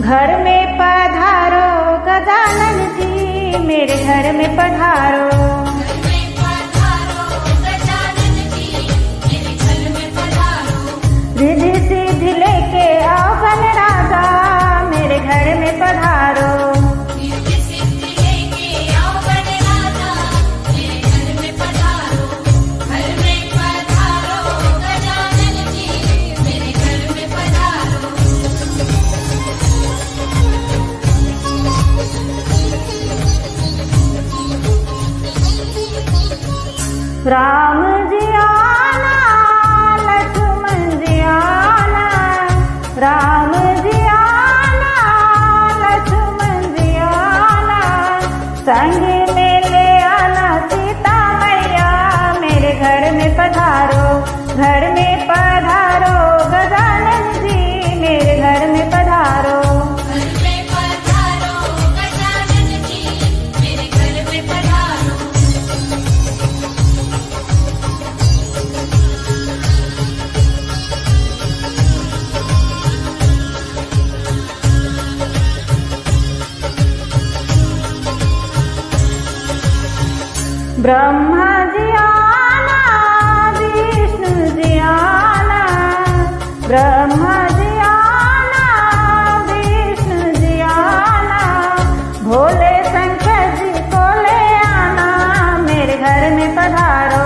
घर में पधारो गजानन जी, मेरे घर में पधारो। रिद्धि सिद्धि लेके आओ गणराजा, मेरे घर में पधारो। राम जी आना, लक्ष्मण जी आना, राम जी आना, लक्ष्मण जी आना, संग में ले आना सीता मैया, मेरे घर में पधारो। घर में पधारो गजानन जी, मेरे घर में पधारो। ब्रह्मा जी आना, विष्णु जी आना, ब्रह्मा जी आना, विष्णु जी आना, भोले शंकर जी को ले आना, मेरे घर में पधारो।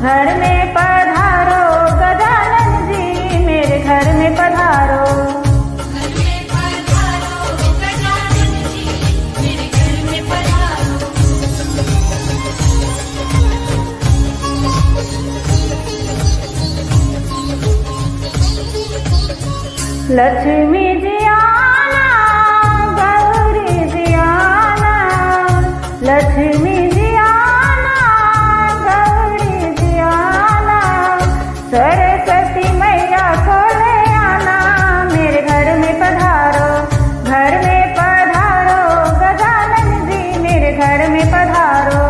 घर में पधारो गजानन जी, मेरे घर में पधारो। लक्ष्मी जी आना, गौरी जी आना, लक्ष्मी जी आना, गौरी जी आना, सरस्वती मैया को ले आना, मेरे घर में पधारो। घर में पधारो गजानन जी, मेरे घर में पधारो।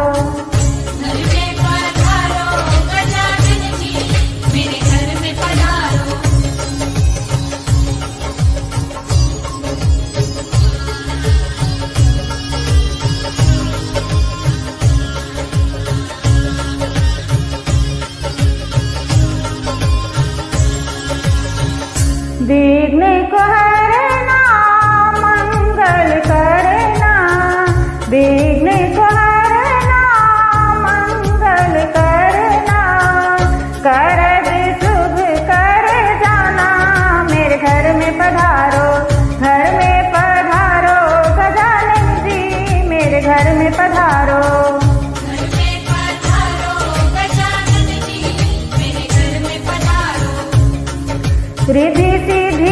विघ्न को हरना, मंगल करना, विघ्न को हरना, मंगल करना, करज शुभ कर जाना, मेरे घर में पधारो। घर में पधारो गजानन जी, मेरे घर में पधारो। रिद्धि सिद्धि